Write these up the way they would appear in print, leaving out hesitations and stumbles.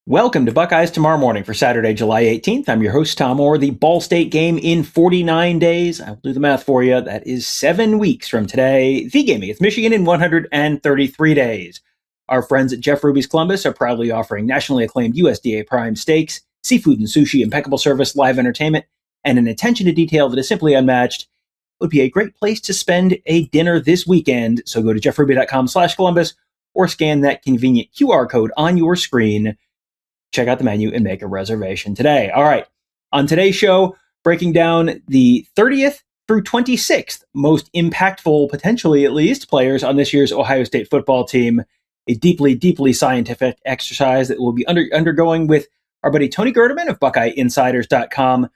Welcome to Buckeyes Tomorrow Morning for Saturday, July 18th. I'm your host, Tom Orr. The Ball State game in 49 days. I'll do the math for you. That is 7 weeks from today. The game against Michigan in 133 days. Our friends at Jeff Ruby's Columbus are proudly offering nationally acclaimed USDA prime steaks, seafood and sushi, impeccable service, live entertainment, and an attention to detail that is simply unmatched. It would be a great place to spend a dinner this weekend. So go to jeffruby.com/Columbus or scan that convenient QR code on your screen. Check out the menu and make a reservation today. All right. On today's show, breaking down the 30th through 26th most impactful, potentially at least, players on this year's Ohio State football team. A deeply, deeply scientific exercise that we'll be undergoing with our buddy Tony Gerdeman of BuckeyeInsiders.com.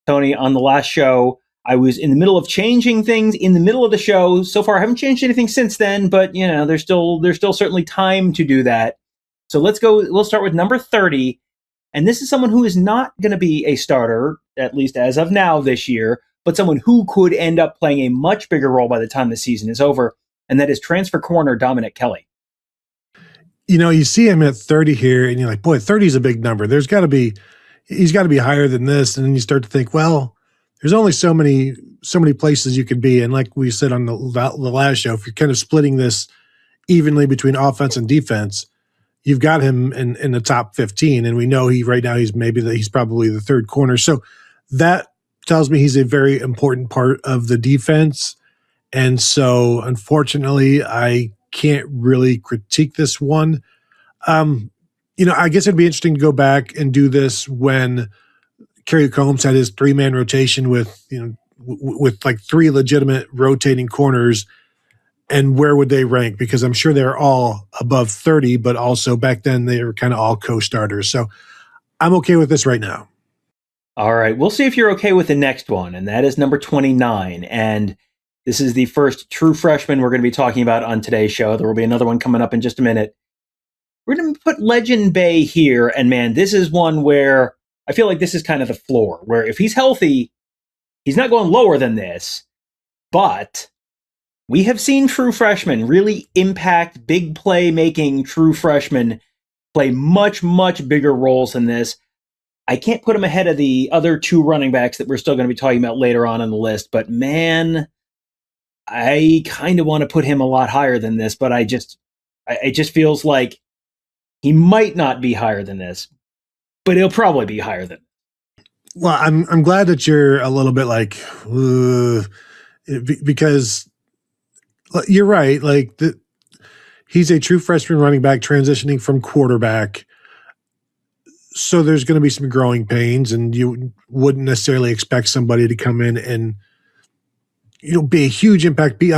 Tony, on the last show, I was in the middle of changing things in the middle of the show. So far, I haven't changed anything since then, but there's still certainly time to do that. So let's go. We'll start with number 30. And this is someone who is not going to be a starter, at least as of now this year, but someone who could end up playing a much bigger role by the time the season is over. And that is transfer corner Dominic Kelly. You see him at 30 here and you're like, boy, 30 is a big number. He's got to be higher than this. And then you start to think, well, there's only so many places you could be. And like we said on the last show, if you're kind of splitting this evenly between offense and defense, you've got him in the top 15, and we know he's probably the third corner. So that tells me he's a very important part of the defense. And so, unfortunately, I can't really critique this one. I guess it'd be interesting to go back and do this when Kerry Combs had his three-man rotation with like three legitimate rotating corners. And where would they rank? Because I'm sure they're all above 30, but also back then they were kind of all co-starters. So I'm okay with this right now. All right. We'll see if you're okay with the next one, and that is number 29. And this is the first true freshman we're going to be talking about on today's show. There will be another one coming up in just a minute. We're going to put Legend Bey here, and man, this is one where I feel like this is kind of the floor, where if he's healthy, he's not going lower than this, but we have seen true freshmen really impact, big play-making true freshmen play much, much bigger roles than this. I can't put him ahead of the other two running backs that we're still going to be talking about later on the list, but man, I kind of want to put him a lot higher than this, but it just feels like he might not be higher than this, but he'll probably be higher than this. Well, I'm glad that you're a little bit like, because you're right. Like he's a true freshman running back transitioning from quarterback. So there's going to be some growing pains, and you wouldn't necessarily expect somebody to come in and, be a huge impact, be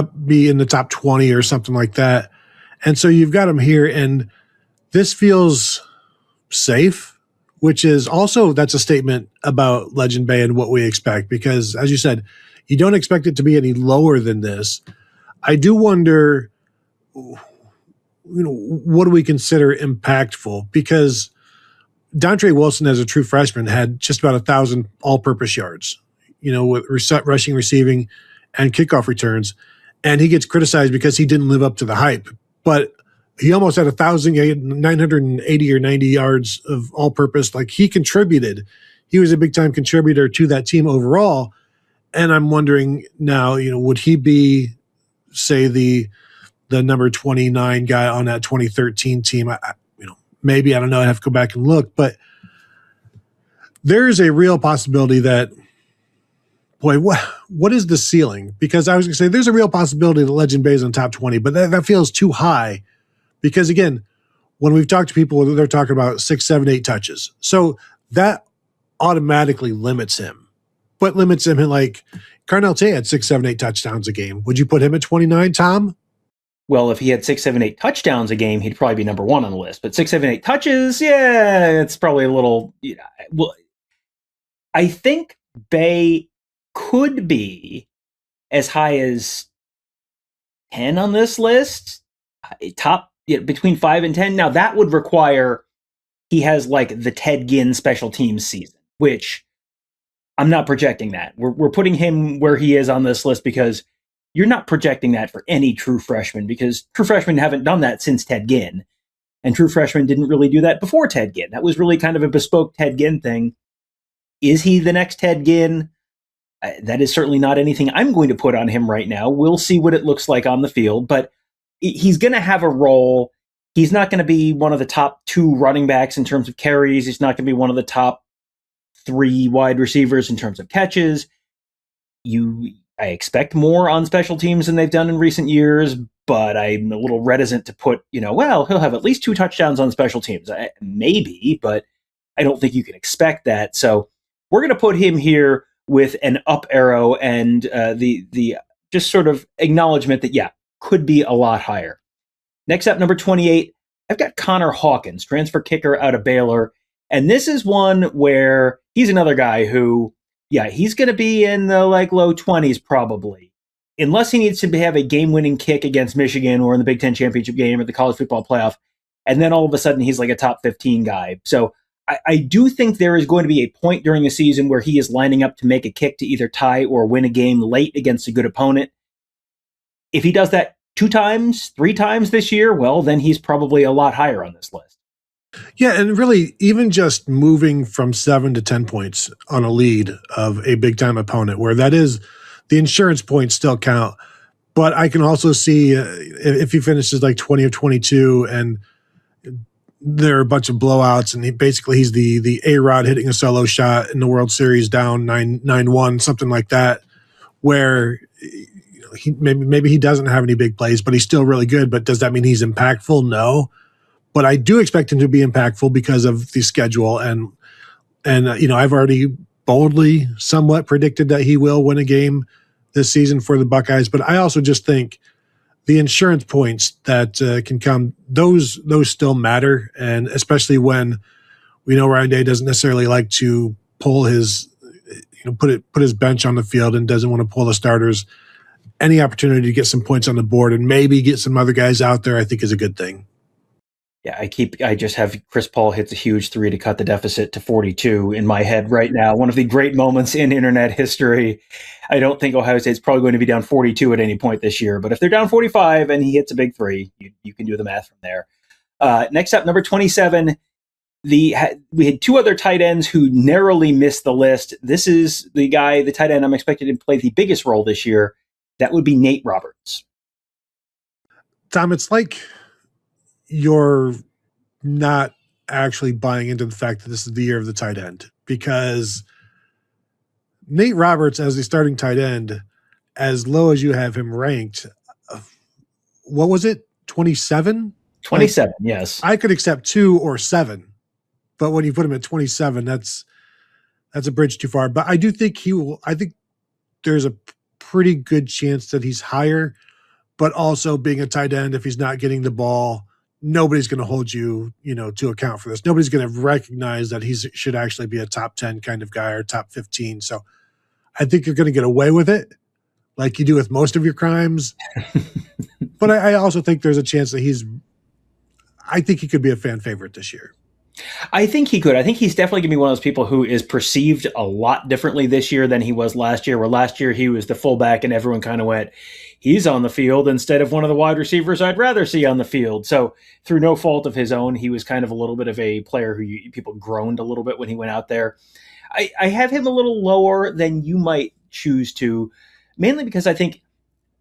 in the top 20 or something like that. And so you've got him here, and this feels safe, which is also, that's a statement about Legend Bey and what we expect, because as you said, you don't expect it to be any lower than this. I do wonder, what do we consider impactful? Because Dontre Wilson, as a true freshman, had just about 1,000 all-purpose yards, with rushing, receiving, and kickoff returns. And he gets criticized because he didn't live up to the hype. But he almost had 980 or 90 yards of all-purpose. Like, he contributed. He was a big-time contributor to that team overall. And I'm wondering now, would he be, say, the number 29 guy on that 2013 team? Maybe, I don't know. I have to go back and look, but there's a real possibility that, boy, what is the ceiling? Because I was going to say there's a real possibility that Legend Bey is on top 20, but that feels too high. Because again, when we've talked to people, they're talking about 6, 7, 8 touches. So that automatically limits him. But limits him in, like, Carnell Tate had 6, 7, 8 touchdowns a game. Would you put him at 29, Tom? Well, if he had 6, 7, 8 touchdowns a game, he'd probably be number 1 on the list. But 6, 7, 8 touches, yeah, it's probably a little. Well, I think Bey could be as high as 10 on this list, top between 5 and 10. Now that would require he has like the Ted Ginn special teams season, which I'm not projecting that. We're putting him where he is on this list because you're not projecting that for any true freshman, because true freshmen haven't done that since Ted Ginn. And true freshmen didn't really do that before Ted Ginn. That was really kind of a bespoke Ted Ginn thing. Is he the next Ted Ginn? That is certainly not anything I'm going to put on him right now. We'll see what it looks like on the field, but he's going to have a role. He's not going to be one of the top 2 running backs in terms of carries. He's not going to be one of the top 3 wide receivers in terms of catches. I expect more on special teams than they've done in recent years, but I'm a little reticent to put, well, he'll have at least 2 touchdowns on special teams. Maybe, but I don't think you can expect that. So we're going to put him here with an up arrow and the just sort of acknowledgement that, could be a lot higher. Next up, number 28, I've got Connor Hawkins, transfer kicker out of Baylor. And this is one where he's another guy who, he's going to be in the low 20s probably, unless he needs to have a game-winning kick against Michigan or in the Big Ten championship game or the college football playoff. And then all of a sudden he's like a top 15 guy. So I do think there is going to be a point during the season where he is lining up to make a kick to either tie or win a game late against a good opponent. If he does that 2 times, 3 times this year, well, then he's probably a lot higher on this list. Yeah, and really, even just moving from 7 to 10 points on a lead of a big-time opponent, where that is, the insurance points still count. But I can also see if he finishes like 20 or 22 and there are a bunch of blowouts, and he's the A-Rod hitting a solo shot in the World Series down 9-1, something like that, where maybe he doesn't have any big plays, but he's still really good. But does that mean he's impactful? No. But I do expect him to be impactful because of the schedule. And I've already boldly somewhat predicted that he will win a game this season for the Buckeyes. But I also just think the insurance points that can come, those still matter. And especially when we know Ryan Day doesn't necessarily like to pull his, put his bench on the field and doesn't want to pull the starters. Any opportunity to get some points on the board and maybe get some other guys out there, I think is a good thing. Yeah, I just have Chris Paul hits a huge 3 to cut the deficit to 42 in my head right now. One of the great moments in internet history. I don't think Ohio State's probably going to be down 42 at any point this year, but if they're down 45 and he hits a big 3, you can do the math from there. Next up, number 27, we had 2 other tight ends who narrowly missed the list. This is the tight end I'm expected to play the biggest role this year. That would be Nate Roberts. Tom, it's like you're not actually buying into the fact that this is the year of the tight end, because Nate Roberts as the starting tight end, as low as you have him ranked, what was it? 27? 27, yes. I could accept 2 or 7, but when you put him at 27, that's a bridge too far. But I do think I think there's a pretty good chance that he's higher, but also being a tight end, if he's not getting the ball, nobody's going to hold you, to account for this. Nobody's going to recognize that he should actually be a top 10 kind of guy or top 15. So I think you're going to get away with it like you do with most of your crimes. But I also think there's a chance that I think he could be a fan favorite this year. I think he could. I think he's definitely going to be one of those people who is perceived a lot differently this year than he was last year, where last year he was the fullback and everyone kind of went, he's on the field instead of one of the wide receivers I'd rather see on the field. So through no fault of his own, he was kind of a little bit of a player who people groaned a little bit when he went out there. I have him a little lower than you might choose to, mainly because I think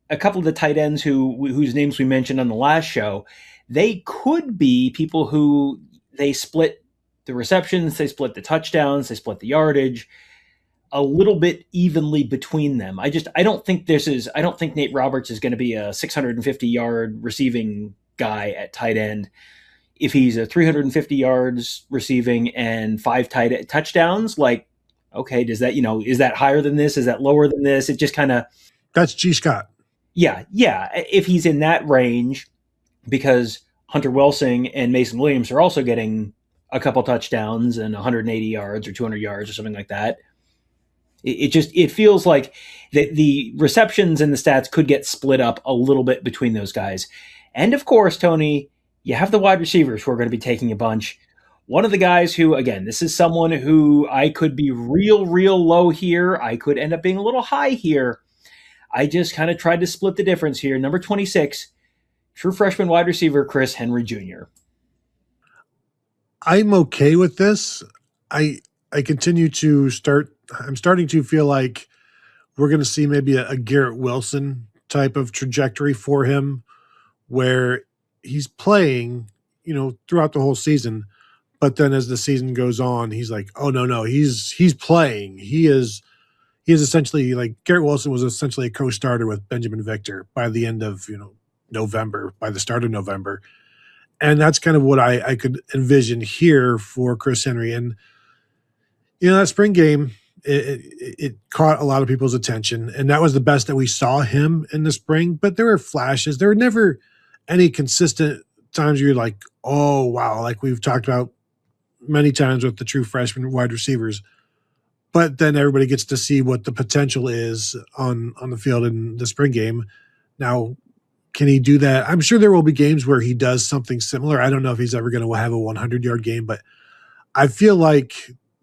a couple of the tight ends whose names we mentioned on the last show, they could be people who they split the receptions, they split the touchdowns, they split the yardage a little bit evenly between them. I don't think Nate Roberts is going to be a 650-yard receiving guy at tight end. If he's a 350 yards receiving and 5 touchdowns, okay, is that higher than this? Is that lower than this? It just kind of, that's G. Scott. Yeah. If he's in that range, because Hunter Welsing and Mason Williams are also getting a couple touchdowns and 180 yards or 200 yards or something like that. It feels like the receptions and the stats could get split up a little bit between those guys. And of course, Tony, you have the wide receivers who are going to be taking a bunch. One of the guys who, again, this is someone who I could be real low here. I could end up being a little high here. I just kind of tried to split the difference here. Number 26, true freshman wide receiver Chris Henry Jr. I'm okay with this. I I continue to start. I'm starting to feel like we're going to see maybe a Garrett Wilson type of trajectory for him, where he's playing, throughout the whole season. But then as the season goes on, he's like, oh no, he's playing. He is essentially like Garrett Wilson was essentially a co-starter with Benjamin Victor by the end of November, by the start of November. And that's kind of what I could envision here for Chris Henry. And that spring game, it caught a lot of people's attention, and that was the best that we saw him in the spring. But there were flashes. There were never any consistent times you're like, oh wow, like we've talked about many times with the true freshman wide receivers. But then everybody gets to see what the potential is on the field in the spring game. Now, can he do that? I'm sure there will be games where he does something similar. I don't know if he's ever going to have a 100-yard game, but I feel like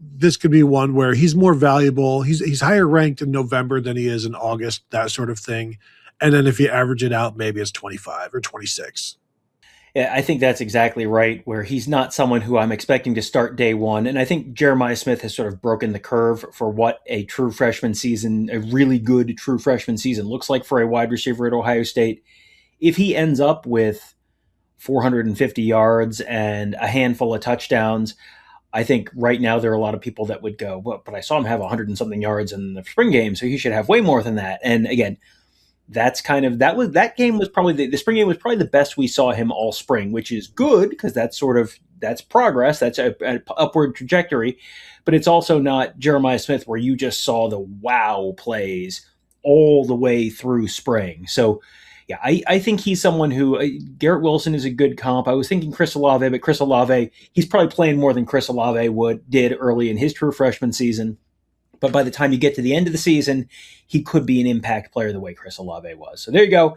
this could be one where he's more valuable. He's higher ranked in November than he is in August, that sort of thing. And then if you average it out, maybe it's 25 or 26. Yeah, I think that's exactly right, where he's not someone who I'm expecting to start day one. And I think Jeremiah Smith has sort of broken the curve for what a true freshman season, a really good true freshman season looks like for a wide receiver at Ohio State. If he ends up with 450 yards and a handful of touchdowns, I think right now there are a lot of people that would go, well, but I saw him have 100 and something yards in the spring game, so he should have way more than that. And again, that game was probably the spring game was probably the best we saw him all spring, which is good because that's progress, that's an upward trajectory, but it's also not Jeremiah Smith where you just saw the wow plays all the way through spring. So yeah, I think he's someone who Garrett Wilson is a good comp. I was thinking Chris Olave, but Chris Olave, he's probably playing more than Chris Olave did early in his true freshman season. But by the time you get to the end of the season, he could be an impact player the way Chris Olave was. So there you go,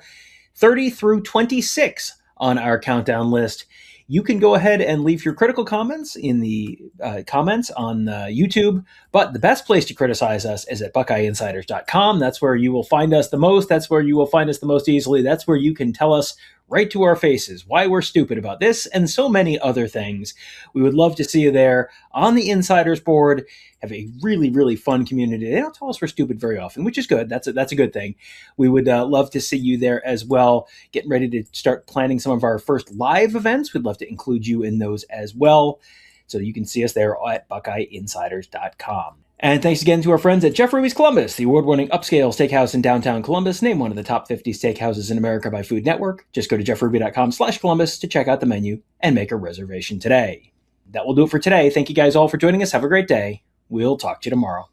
30 through 26 on our countdown list. You can go ahead and leave your critical comments in the comments on YouTube, but the best place to criticize us is at BuckeyeInsiders.com. That's where you will find us the most. That's where you will find us the most easily. That's where you can tell us right to our faces why we're stupid about this and so many other things. We would love to see you there on the Insiders board. Have a really, really fun community. They don't tell us we're stupid very often, which is good. That's a good thing. We would love to see you there as well. Getting ready to start planning some of our first live events. We'd love to include you in those as well. So you can see us there at BuckeyeInsiders.com. And thanks again to our friends at Jeff Ruby's Columbus, the award-winning upscale steakhouse in downtown Columbus, named one of the top 50 steakhouses in America by Food Network. Just go to jeffruby.com/Columbus to check out the menu and make a reservation today. That will do it for today. Thank you guys all for joining us. Have a great day. We'll talk to you tomorrow.